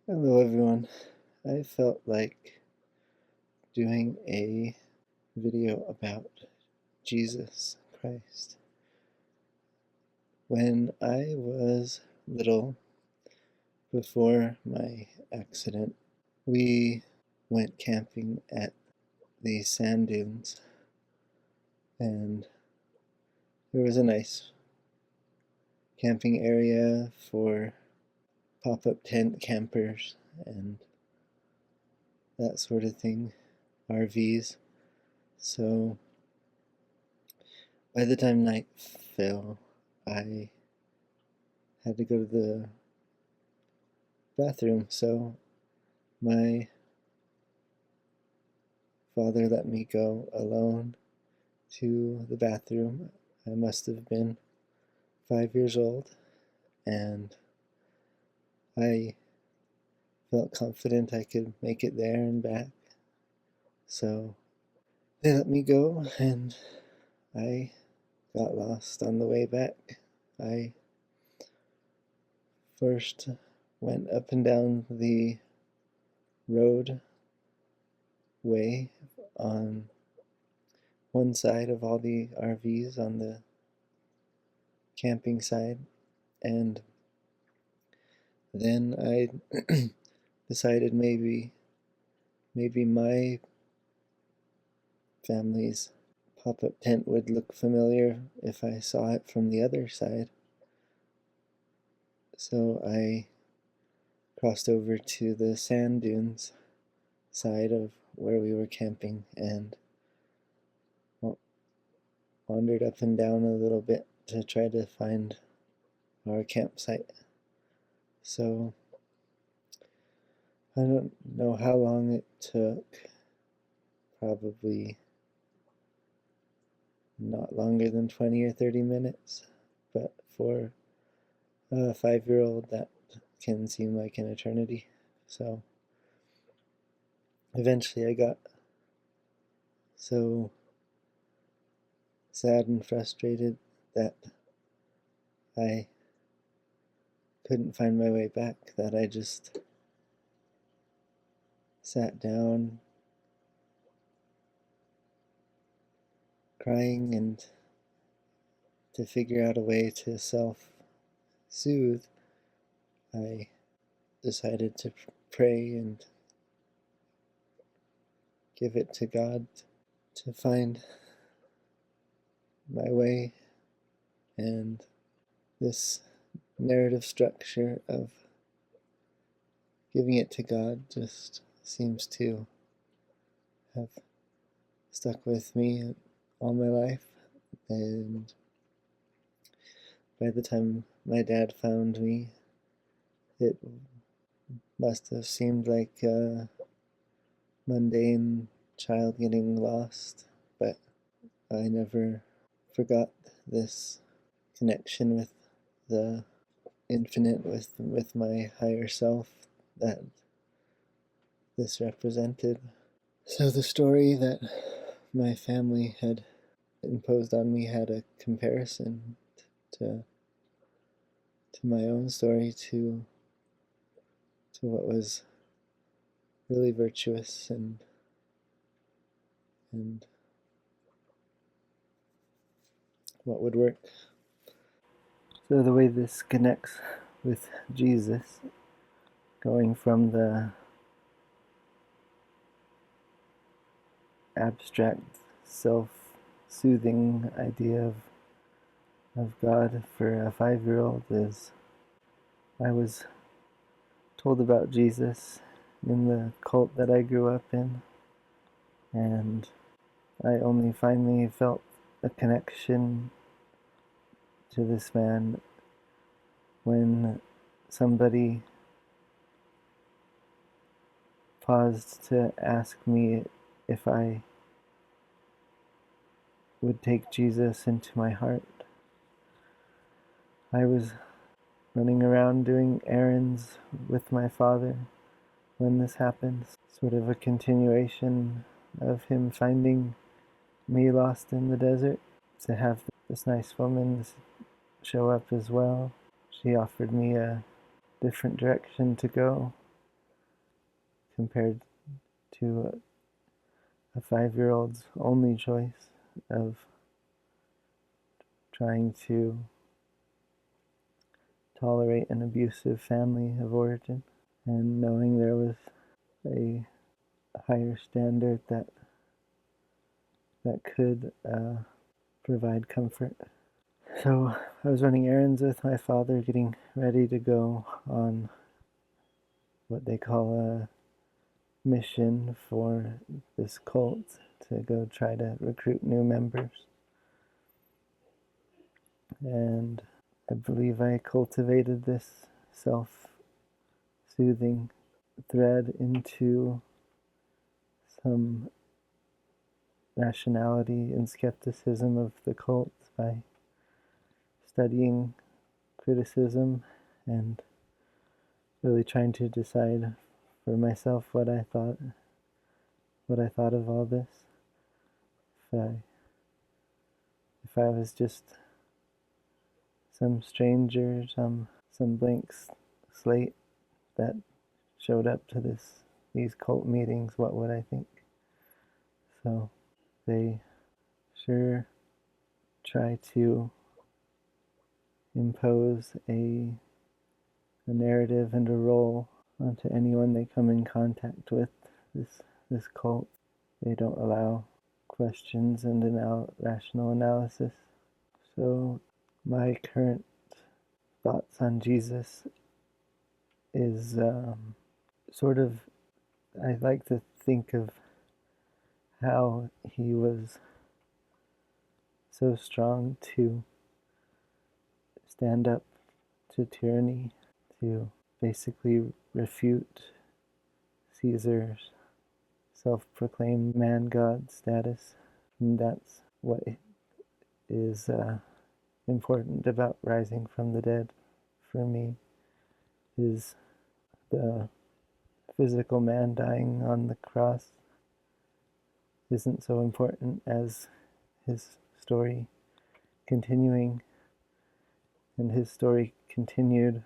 Hello, everyone. I felt like doing a video about Jesus Christ. When I was little, before my accident, we went camping at the sand dunes, and there was a nice camping area for pop-up tent campers and that sort of thing, RVs. So by the time night fell, I had to go to the bathroom, so my father let me go alone to the bathroom. I must have been 5 years old, and I felt confident I could make it there and back. So they let me go, and I got lost on the way back. I first went up and down the road way on one side of all the RVs on the camping side, and then I decided maybe my family's pop-up tent would look familiar if I saw it from the other side. So I crossed over to the sand dunes side of where we were camping and wandered up and down a little bit to try to find our campsite. So I don't know how long it took, probably not longer than 20 or 30 minutes, but for a 5-year-old that can seem like an eternity. So eventually I got so sad and frustrated that I couldn't find my way back that I just sat down crying, and to figure out a way to self-soothe, I decided to pray and give it to God to find my way. And this narrative structure of giving it to God just seems to have stuck with me all my life. And by the time my dad found me, it must have seemed like a mundane child getting lost, but I never forgot this connection with the infinite, with my higher self that this represented. So the story that my family had imposed on me had a comparison to my own story, to what was really virtuous and what would work. So the way this connects with Jesus, going from the abstract, self-soothing idea of God for a 5-year-old, is I was told about Jesus in the cult that I grew up in, and I only finally felt a connection to this man when somebody paused to ask me if I would take Jesus into my heart. I was running around doing errands with my father when this happened, sort of a continuation of him finding me lost in the desert. To have this nice woman show up as well, she offered me a different direction to go, compared to a 5-year-old's only choice of trying to tolerate an abusive family of origin, and knowing there was a higher standard that could provide comfort. So I was running errands with my father, getting ready to go on what they call a mission for this cult, to go try to recruit new members. And I believe I cultivated this self-soothing thread into some rationality and skepticism of the cult by studying criticism and really trying to decide for myself what I thought of all this. If I was just some stranger, some blank slate that showed up to these cult meetings, what would I think? So they sure try to impose a narrative and a role onto anyone they come in contact with. This cult, they don't allow questions and rational analysis. So my current thoughts on Jesus is sort of, I like to think of how he was so strong to stand up to tyranny, to basically refute Caesar's self-proclaimed man-god status. And that's what is important about rising from the dead for me, is the physical man dying on the cross isn't so important as his story continuing. And his story continued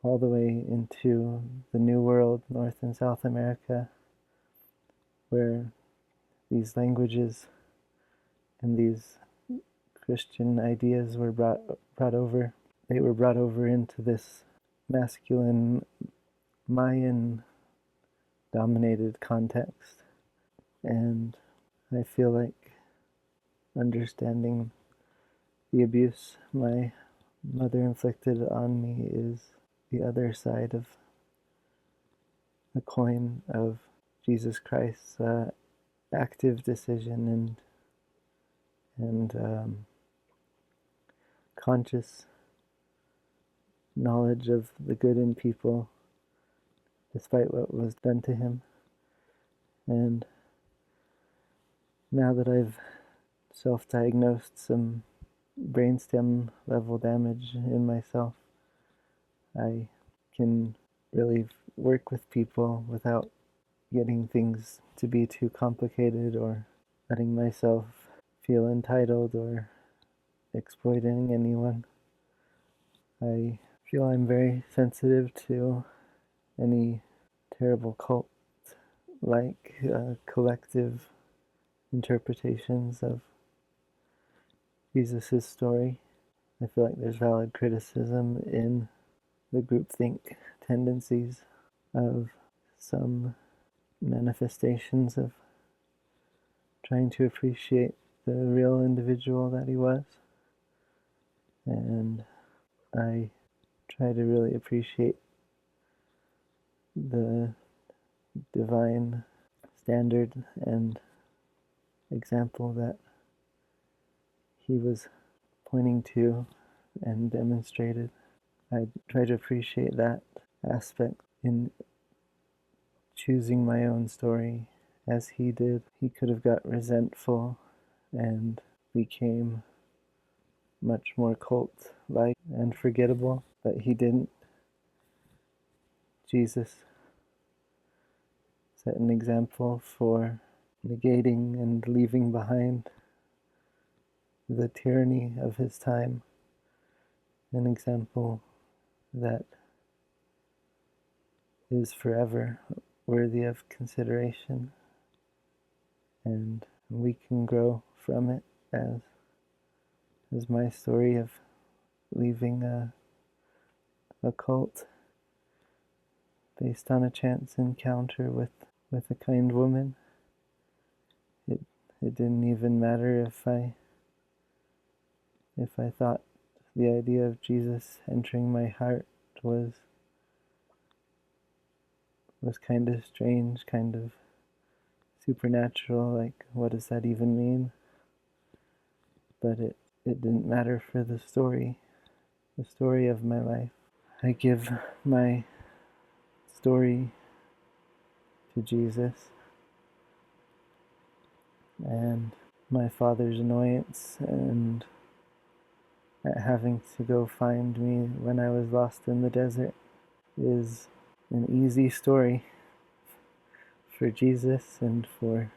all the way into the New World, North and South America, where these languages and these Christian ideas were brought over. They were brought over into this masculine Mayan-dominated context. And I feel like understanding the abuse my mother inflicted on me is the other side of the coin of Jesus Christ's active decision and conscious knowledge of the good in people despite what was done to him. And now that I've self-diagnosed some brainstem level damage in myself, I can really work with people without getting things to be too complicated or letting myself feel entitled or exploiting anyone. I feel I'm very sensitive to any terrible cult like collective interpretations of Jesus' story. I feel like there's valid criticism in the groupthink tendencies of some manifestations of trying to appreciate the real individual that he was. And I try to really appreciate the divine standard and example that he was pointing to and demonstrated. I try to appreciate that aspect in choosing my own story as he did. He could have got resentful and became much more cult-like and forgettable, but he didn't. Jesus set an example for negating and leaving behind the tyranny of his time, an example that is forever worthy of consideration, and we can grow from it as my story of leaving a cult based on a chance encounter with a kind woman. It didn't even matter if I thought the idea of Jesus entering my heart was kind of strange, kind of supernatural, like what does that even mean? But it didn't matter for the story of my life. I give my story to Jesus, and my father's annoyance and at having to go find me when I was lost in the desert is an easy story for Jesus and for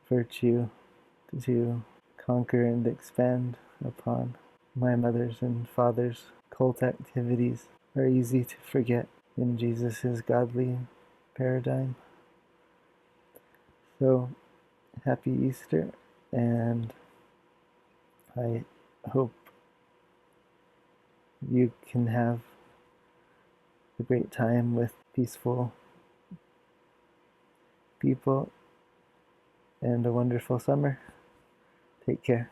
virtue to conquer and expand upon. My mother's and father's cult activities are easy to forget in Jesus' godly paradigm. So, happy Easter, and I hope you can have a great time with peaceful people and a wonderful summer. Take care.